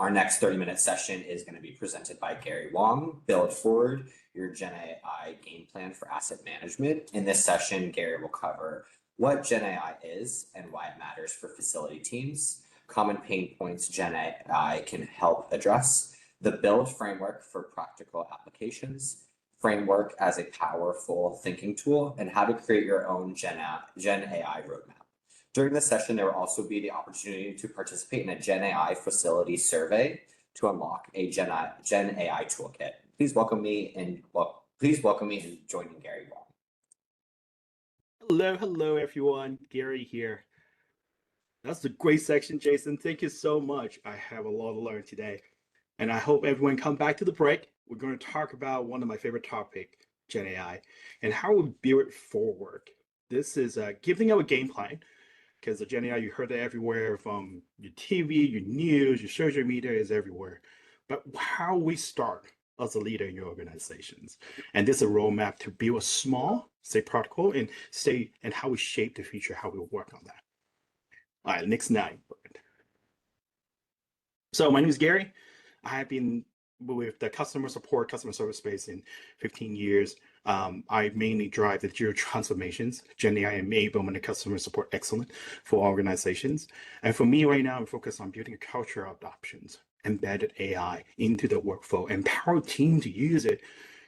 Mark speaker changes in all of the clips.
Speaker 1: Our next 30-minute session is going to be presented by Gary Wong. Build Forward, your GenAI game plan for asset management. In this session, Gary will cover what GenAI is and why it matters for facility teams, common pain points GenAI can help address, the build framework for practical applications, framework as a powerful thinking tool, and how to create your own GenAI roadmap. During this session, there will also be the opportunity to participate in a GenAI facility survey to unlock a GenAI toolkit. Please welcome me in joining Gary Wong.
Speaker 2: Hello, everyone. Gary here. That's a great section, Jason. Thank you so much. I have a lot to learn today. And I hope everyone come back to the break. We're going to talk about one of my favorite topics, GenAI, and how we build it forward. This is giving out a game plan, because the GenAI, you heard it everywhere from your TV, your news, your social media is everywhere. But how we start as a leader in your organizations. And this is a roadmap to build a small, stay practical, and how we shape the future, how we work on that. All right, next slide. So my name is Gary. I have been with the customer service space in 15 years. I mainly drive the digital transformations, GenAI enablement and customer support excellence for organizations. And for me right now, I'm focused on building a culture of adoptions, embedded AI into the workflow, empower team to use it.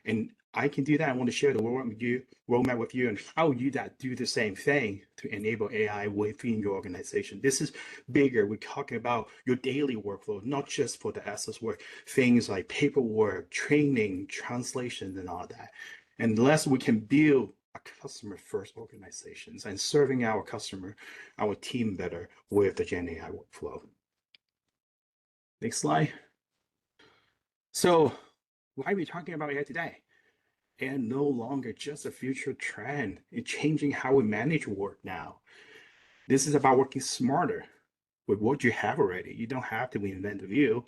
Speaker 2: And I can do that. I want to share the roadmap with you and how you do the same thing to enable AI within your organization. This is bigger. We're talking about your daily workflow, not just for the assets work, things like paperwork, training, translation, and all that. Unless we can build a customer first organizations and serving our customer, our team better with the GenAI workflow. Next slide. So why are we talking about AI today? And no longer just a future trend. It's changing how we manage work now. This is about working smarter with what you have already. You don't have to reinvent the wheel,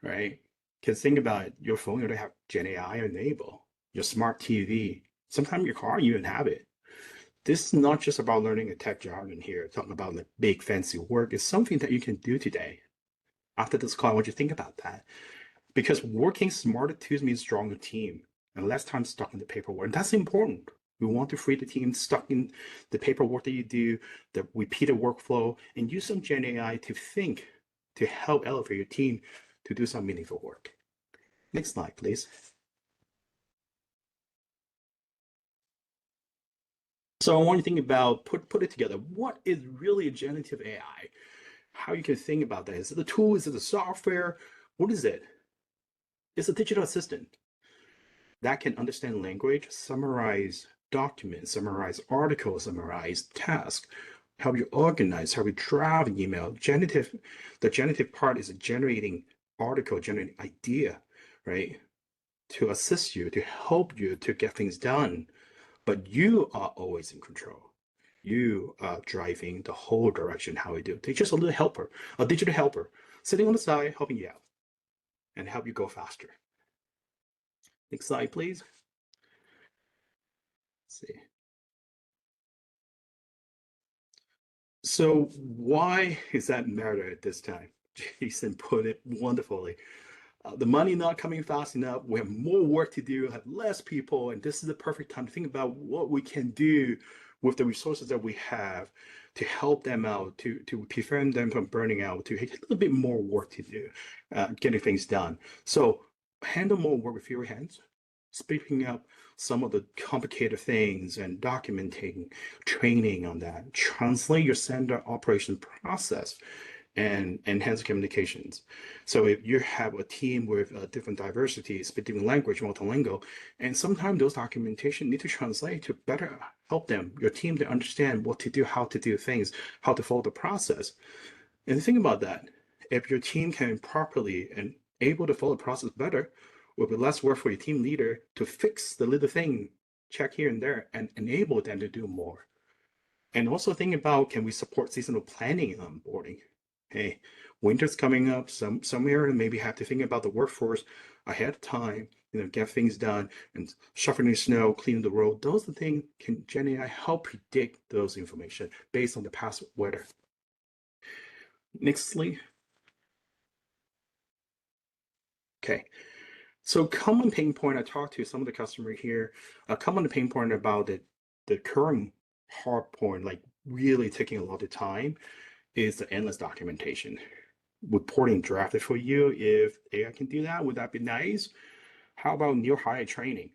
Speaker 2: right? Because think about it, your phone, you don't have GenAI enabled, your smart TV, sometimes your car, you even have it. This is not just about learning a tech jargon here, talking about like big fancy work. It's something that you can do today. After this call, I want you to think about that. Because working smarter tools means stronger team and less time stuck in the paperwork. And that's important. We want to free the team stuck in the paperwork that you do, the repeated workflow, and use some GenAI to think, to help elevate your team to do some meaningful work. Next slide, please. So I want you to think about, put it together. What is really a generative AI? How you can think about that? Is it a tool? Is it a software? What is it? It's a digital assistant that can understand language, summarize documents, summarize articles, summarize tasks, help you organize, help you draft email. The generative part is generating article, generating idea, right? To assist you, to help you to get things done. But you are always in control. You are driving the whole direction how we do it. It's just a little helper, a digital helper, sitting on the side, helping you out and help you go faster. Next slide, please. Let's see. So why is that matter at this time? Jason put it wonderfully. The money not coming fast enough. We have more work to do, have less people, and this is the perfect time to think about what we can do with the resources that we have to help them out, to prevent them from burning out, to have a little bit more work to do, getting things done. So handle more work with fewer hands, speaking up some of the complicated things and documenting, training on that, translate your standard operation process and enhance communications. So if you have a team with different diversities, different language, multilingual, and sometimes those documentation need to translate to better help them, your team to understand what to do, how to do things, how to follow the process. And think about that. If your team can properly and able to follow the process better, will be less work for your team leader to fix the little thing, check here and there, and enable them to do more. And also think about, can we support seasonal planning and onboarding? Hey, winter's coming up. Some area maybe have to think about the workforce ahead of time, get things done and shoveling snow, cleaning the road. Those are the things can GenAI help predict those information based on the past weather. Next slide. Okay. So common pain point, I talked to some of the customer here, a common pain point about the current hard point, like really taking a lot of time, is the endless documentation. Reporting drafted for you, if AI can do that, would that be nice? How about new hire training?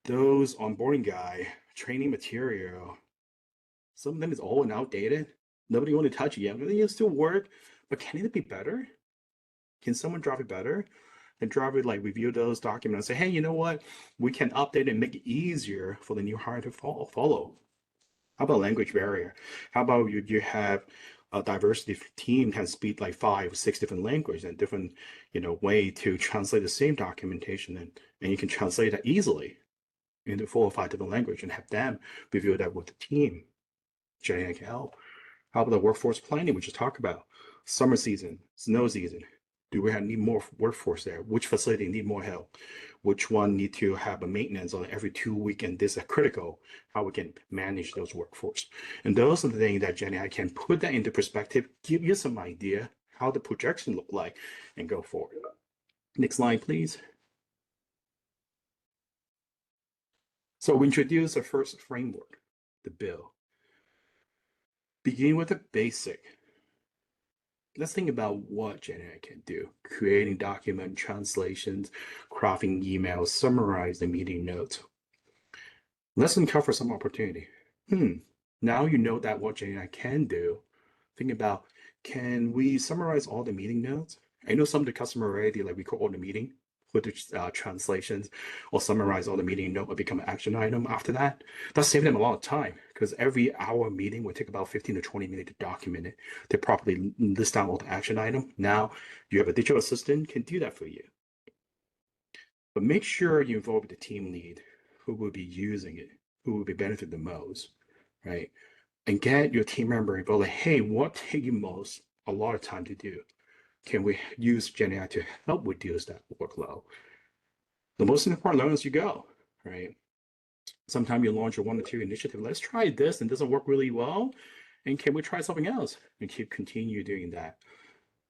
Speaker 2: Those onboarding guy, training material, some of them is old and outdated. Nobody want to touch it yet. It still work, but can it be better? Can someone drop it better? And drop it like review those documents and say, hey, you know what? We can update and make it easier for the new hire to follow. How about language barrier? How about you have a diversity team can speak like 5, 6 different languages and different, way to translate the same documentation, and you can translate that easily into 4 or 5 different languages and have them review that with the team. GenAI can help. How about the workforce planning, we just talked about? Summer season, snow season. Do we need more workforce there? Which facility need more help? Which one need to have a maintenance on every 2 weeks? And this is critical, how we can manage those workforce. And those are the things that GenAI can put that into perspective, give you some idea how the projection look like, and go forward. Next slide, please. So we introduce the first framework, the bill. Begin with the basic. Let's think about what GenAI can do. Creating document translations, crafting emails, summarizing meeting notes. Let's uncover some opportunity. Now you know that what GenAI can do. Think about, can we summarize all the meeting notes? I know some of the customer already like record all the meeting with the translations or summarize all the meeting note or become an action item after that. That saves them a lot of time because every hour meeting would take about 15 to 20 minutes to document it, to properly list down all the action item. Now you have a digital assistant can do that for you. But make sure you involve the team lead who will be using it, who will be benefit the most, right? And get your team member involved. Like, hey, what take you a lot of time to do? Can we use GenAI to help reduce that workload? The most important learn as you go, right? Sometimes you launch a 1 or 2 initiative. Let's try this and doesn't work really well. And can we try something else? And continue doing that.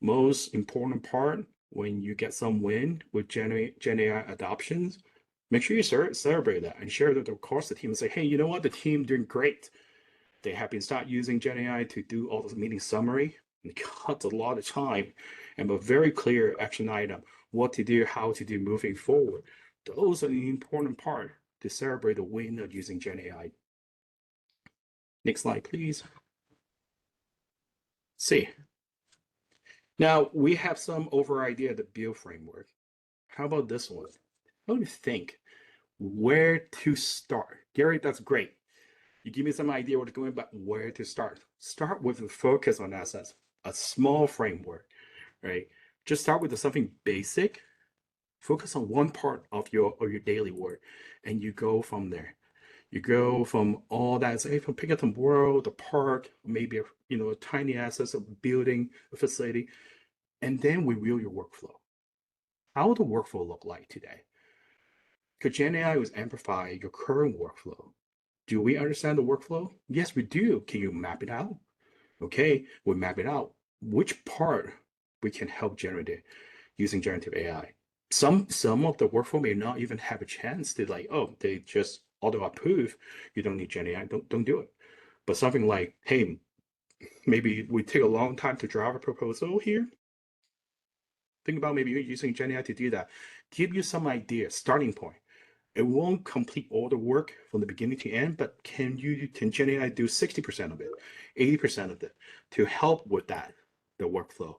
Speaker 2: Most important part, when you get some win with GenAI adoptions, make sure you celebrate that and share that across the team and say, hey, you know what? The team doing great. They have been start using GenAI to do all the meeting summary, and it cuts a lot of time and a very clear action item, what to do, how to do moving forward. Those are the important part to celebrate the win of using GenAI. Next slide, please. See. Now we have some over idea of the build framework. How about this one? How do you think where to start? Gary, that's great. You give me some idea where to go, but where to start? Start with a focus on assets, a small framework, right? Just start with something basic. Focus on one part of your daily work, and you go from there. You go from all that, say, from pick up the world, the park, maybe a tiny assets, a building, a facility, and then review your workflow. How will the workflow look like today? Because GenAI will amplify your current workflow. Do we understand the workflow? Yes, we do. Can you map it out? Okay, we map it out. Which part we can help generate it using generative AI? Some of the workflow may not even have a chance to they just auto approve. You don't need GenAI. Don't do it. But something like, hey, maybe we take a long time to draft a proposal here. Think about maybe using GenAI to do that. Give you some idea, starting point. It won't complete all the work from the beginning to end, but can GenAI do 60% of it, 80% of it to help with that, the workflow,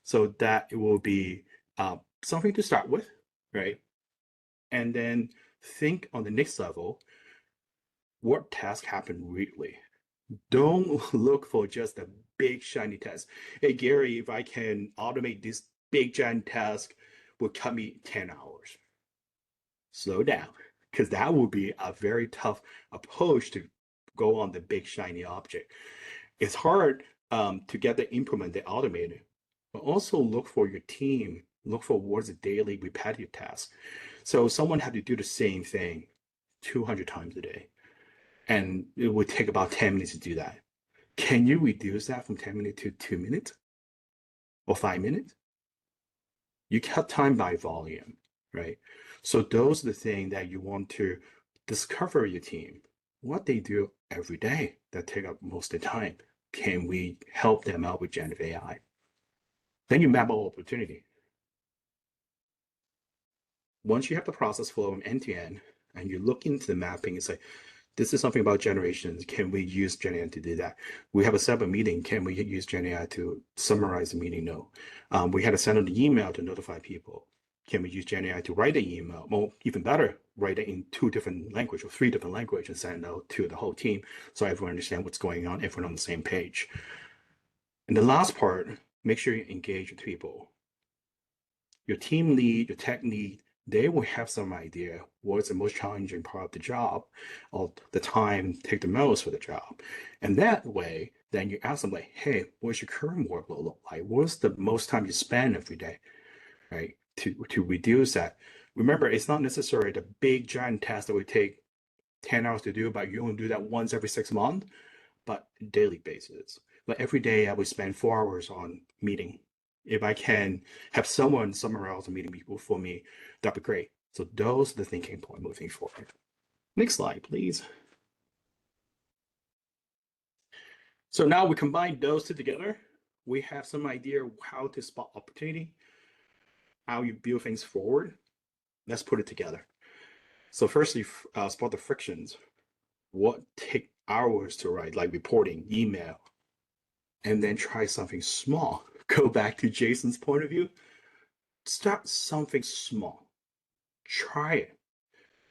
Speaker 2: so that it will be something to start with, right? And then think on the next level, what task happened really? Don't look for just a big shiny task. Hey Gary, if I can automate this big giant task, will cut me 10 hours. Slow down, because that would be a very tough approach to go on the big shiny object. It's hard to get the implement, the automated, but also look for your team, look for what's a daily repetitive task. So someone had to do the same thing 200 times a day, and it would take about 10 minutes to do that. Can you reduce that from 10 minutes to 2 minutes or 5 minutes? You cut time by volume, right? So those are the things that you want to discover your team, what they do every day that take up most of the time. Can we help them out with generative AI? Then you map out opportunity. Once you have the process flow from end to end, and you look into the mapping and say, this is something about generations. Can we use GenAI to do that? We have a separate meeting. Can we use GenAI to summarize the meeting? No. We had to send out an email to notify people. Can we use GenAI to write an email? Well, even better, write it in 2 different languages or 3 different languages and send it out to the whole team so everyone understands what's going on, everyone on the same page. And the last part, make sure you engage with people. Your team lead, your tech lead, they will have some idea what's the most challenging part of the job, or the time take the most for the job. And that way, then you ask them like, hey, what's your current workload look like? What's the most time you spend every day, right? To reduce that. Remember, it's not necessarily the big giant task that would take 10 hours to do, but you only do that once every 6 months, but daily basis. Like every day I would spend 4 hours on meeting. If I can have someone somewhere else meeting people for me, that'd be great. So those are the thinking point moving forward. Next slide, please. So now we combine those two together. We have some idea how to spot opportunity, how you build things forward. Let's put it together. So firstly, spot the frictions. What take hours to write, like reporting, email, and then try something small. Go back to Jason's point of view. Start something small. Try it.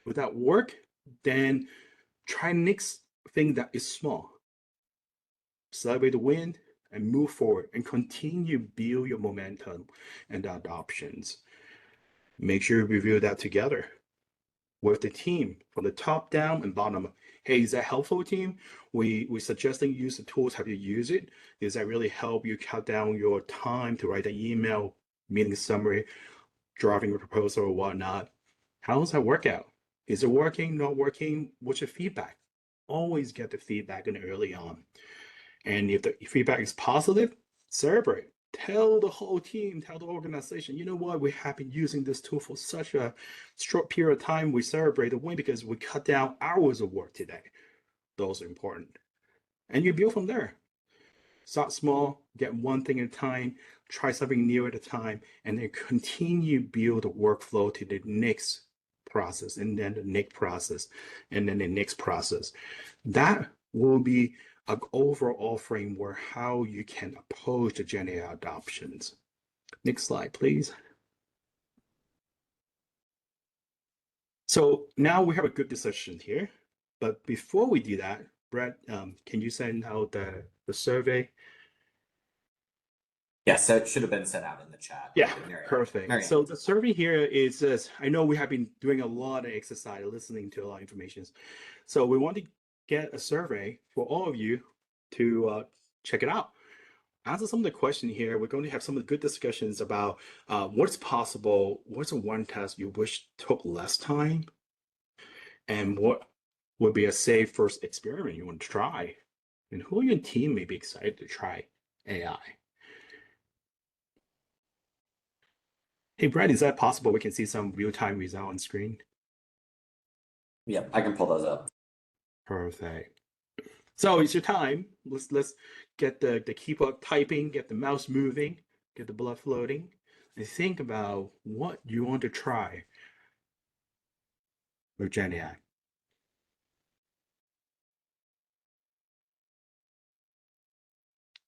Speaker 2: Would that work? Then try next thing that is small. Celebrate the win and move forward and continue build your momentum and adoptions. Make sure you review that together with the team from the top down and bottom up. Hey, is that helpful, team? We suggesting you use the tools. Have you used it? Does that really help you cut down your time to write an email, meeting summary, drafting a proposal or whatnot? How does that work out? Is it working, not working? What's your feedback? Always get the feedback in early on. And if the feedback is positive, celebrate. Tell the whole team, tell the organization, you know what, we have been using this tool for such a short period of time. We celebrate the win because we cut down hours of work today. Those are important. And you build from there. Start small, get one thing at a time, try something new at a time, and then continue build the workflow to the next process, and then the next process, and then the next process. That will be an overall framework how you can approach the GenAI adoptions. Next slide, please. So now we have a good discussion here, but before we do that, Brett, can you send out the survey?
Speaker 1: Yes, so it should have been sent out in the chat.
Speaker 2: Yeah,
Speaker 1: Mary,
Speaker 2: perfect.
Speaker 1: Mary.
Speaker 2: So the survey here is this. I know we have been doing a lot of exercise, listening to a lot of information. So we want to get a survey for all of you to check it out. Answer some of the questions here. We're going to have some of the good discussions about what's possible, what's the one task you wish took less time, and what would be a safe first experiment you want to try, and who on your team may be excited to try AI. Hey, Brad, is that possible? We can see some real-time result on screen.
Speaker 1: Yep, I can pull those up.
Speaker 2: Perfect. So it's your time. Let's get the keyboard typing, get the mouse moving, get the blood floating, and think about what you want to try with GenAI.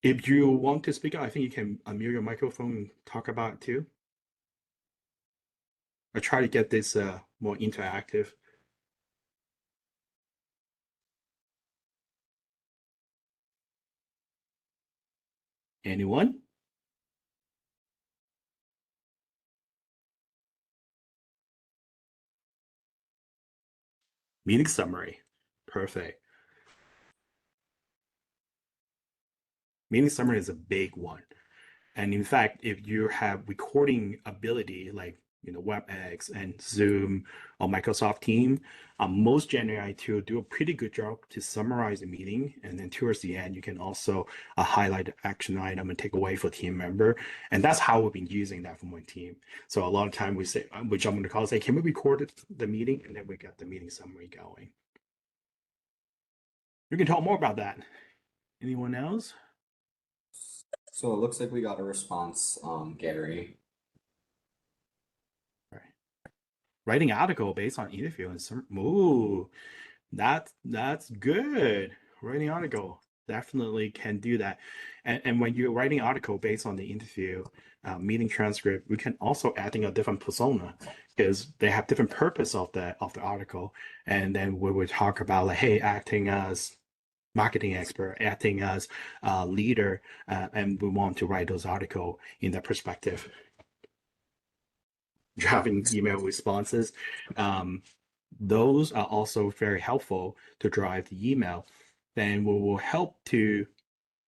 Speaker 2: If you want to speak, I think you can unmute your microphone and talk about it too. I try to get this more interactive. Anyone? Meeting summary. Perfect. Meeting summary is a big one. And in fact, if you have recording ability, like WebEx and Zoom or Microsoft Team, most GenAI tools do a pretty good job to summarize the meeting. And then towards the end, you can also highlight the action item and take away for team member. And that's how we've been using that for my team. So a lot of time we say, we jump on the call and say, can we record the meeting? And then we got the meeting summary going. You can talk more about that. Anyone else?
Speaker 1: So it looks like we got a response, Gary.
Speaker 2: Right. Writing article based on interview and some ooh, that's good. Writing article definitely can do that. And when you're writing article based on the interview, meeting transcript, we can also adding a different persona because they have different purpose of the article. And then we would talk about like, hey, acting as marketing expert, acting as a leader, and we want to write those article in that perspective. Drafting email responses. Those are also very helpful to drive the email. Then we will help to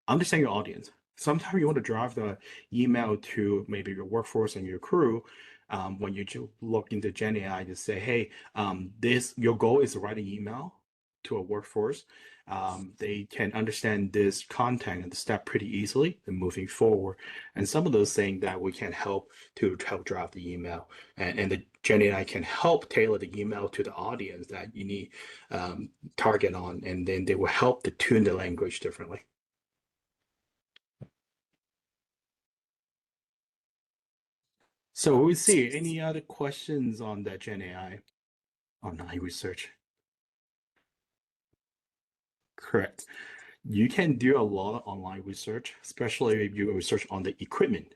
Speaker 2: understand your audience. Sometimes you want to drive the email to maybe your workforce and your crew. When you look into GenAI to say, hey, this your goal is to write an email to a workforce. They can understand this content and the step pretty easily and moving forward. And some of those things that we can help to help draft the email. And the GenAI can help tailor the email to the audience that you need target on, and then they will help to tune the language differently. So we see any other questions on that GenAI online research? Correct. You can do a lot of online research, especially if you research on the equipment.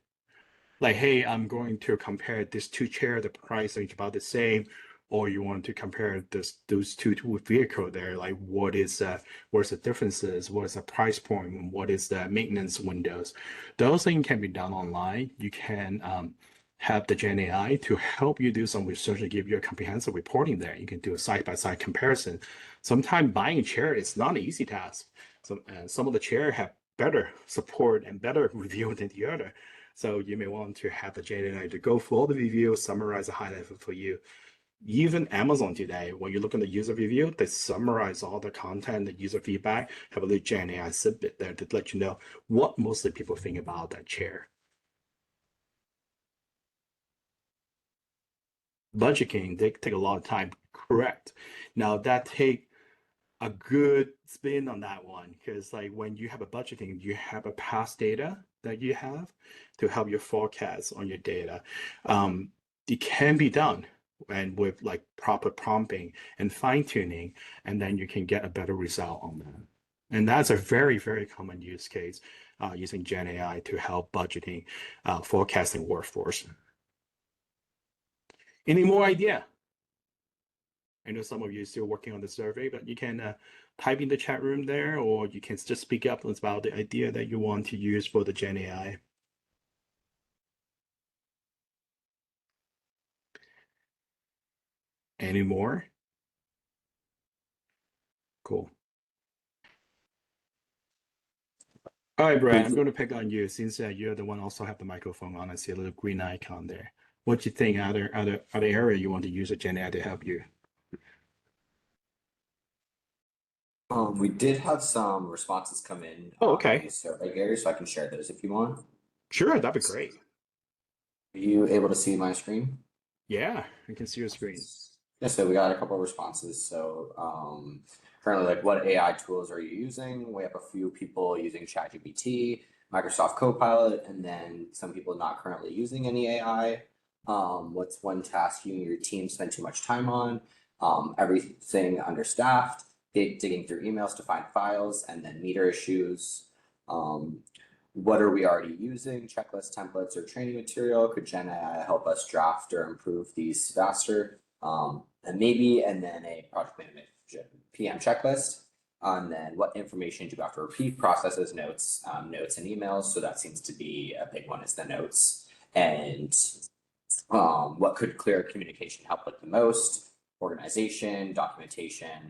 Speaker 2: Like, hey, I'm going to compare this two chair, the price is about the same, or you want to compare those two vehicle there, like what's the differences, what is the price point, and what is the maintenance windows. Those things can be done online. You can have the Gen AI to help you do some research and give you a comprehensive reporting there. You can do a side-by-side comparison. Sometimes buying a chair is not an easy task. Some of the chair have better support and better review than the other. So you may want to have the GenAI to go through all the review, summarize the highlight for you. Even Amazon today, when you look at the user review, they summarize all the content, the user feedback, have a little GenAI snippet there to let you know what mostly people think about that chair. Budgeting, they take a lot of time, correct. Now that take a good spin on that one because like when you have a budgeting, you have a past data that you have to help your forecast on your data. It can be done and with like proper prompting and fine tuning, and then you can get a better result on that. And that's a very, very common use case using Gen AI to help budgeting, forecasting workforce. Any more idea? I know some of you are still working on the survey, but you can type in the chat room there, or you can just speak up about the idea that you want to use for the Gen AI. Any more? Cool. All right, Brad, I'm going to pick on you since you're the one also have the microphone on. I see a little green icon there. What do you think? Other area you want to use a Gen AI to help you?
Speaker 1: We did have some responses come in
Speaker 2: Oh,
Speaker 1: on
Speaker 2: okay.
Speaker 1: the survey, Gary, so I can share those if you want.
Speaker 2: Sure, that'd be great.
Speaker 1: Are you able to see my screen?
Speaker 2: Yeah, I can see your screen.
Speaker 1: Yeah, so we got a couple of responses. So currently, like, what AI tools are you using? We have a few people using ChatGPT, Microsoft Copilot, and then some people not currently using any AI. What's one task you and your team spend too much time on? Everything understaffed, digging through emails to find files, and then meter issues. What are we already using? Checklist templates or training material? Could Gen AI help us draft or improve these faster? And then a project management PM checklist. And then what information do we have to repeat? Processes, notes, notes and emails. So that seems to be a big one, is the notes. And what could clear communication help with the most? Organization, documentation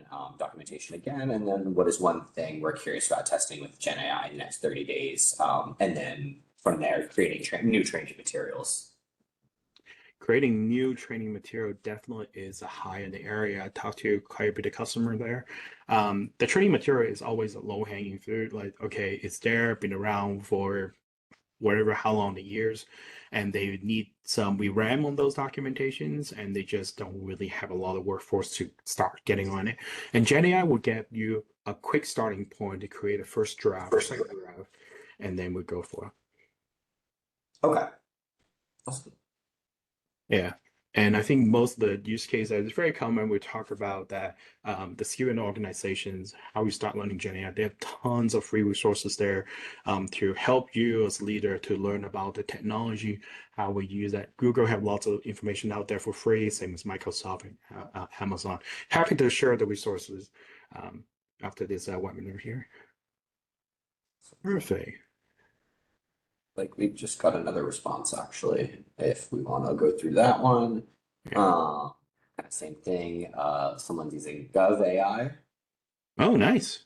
Speaker 1: again. And then what is one thing we're curious about testing with Gen AI in the next 30 days? And then from there, creating new training materials.
Speaker 2: creating new training material definitely is a high in the area. I talked to quite a bit of customer there. The training material is always a low hanging fruit. Like, okay, it's there, been around for whatever, how long the years, and they need some RAM on those documentations, and they just don't really have a lot of workforce to start getting on it. And GenAI will get you a quick starting point to create a first draft, second draft, and then we go for it.
Speaker 1: Okay. Awesome.
Speaker 2: Yeah. And I think most of the use cases is very common. We talk about that the skill in organizations, how we start learning GenAI. They have tons of free resources there to help you as a leader to learn about the technology, how we use that. Google have lots of information out there for free, same as Microsoft and Amazon. Happy to share the resources after this webinar here. Perfect.
Speaker 1: Like we just got another response actually, if we want to go through that one.
Speaker 2: Yeah.
Speaker 1: Kind of same thing. Someone's using GovAI,
Speaker 2: Oh, nice.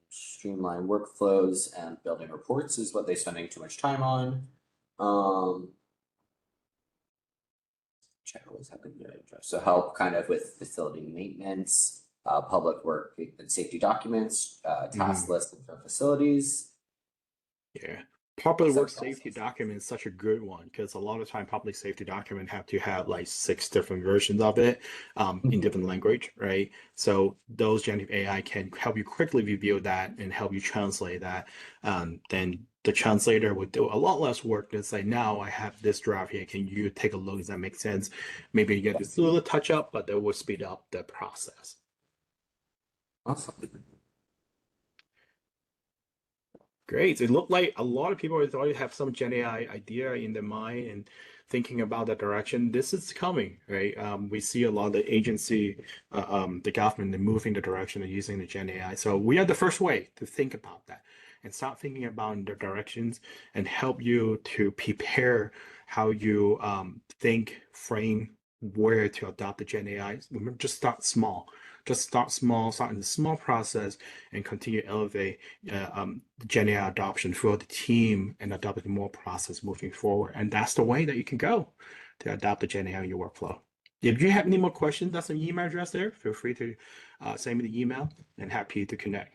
Speaker 1: streamline workflows and building reports is what they're spending too much time on. Which I always have to address. So help kind of with facility maintenance, public work and safety documents, task lists for facilities.
Speaker 2: Yeah. Public
Speaker 1: Some
Speaker 2: work safety
Speaker 1: process.
Speaker 2: document is such a good one because a lot of time public safety document have to have like 6 different versions of it in different language, right? So those generative AI can help you quickly review that and help you translate that. Then the translator would do a lot less work than say, now I have this draft here. Can you take a look? Does that make sense? Maybe you get this little touch up, but that will speed up the process.
Speaker 1: Awesome.
Speaker 2: Great. It looked like a lot of people already have some Gen AI idea in their mind and thinking about that direction. This is coming, right? We see a lot of the agency, the government, they moving the direction of using the Gen AI. So we are the first way to think about that and start thinking about the directions and help you to prepare how you think, frame where to adopt the Gen AI. Remember, just start small. Just start small, start in a small process and continue to elevate Gen AI adoption throughout the team and adopting more process moving forward. And that's the way that you can go to adopt the Gen AI in your workflow. If you have any more questions, that's an email address there. Feel free to send me the email and happy to connect.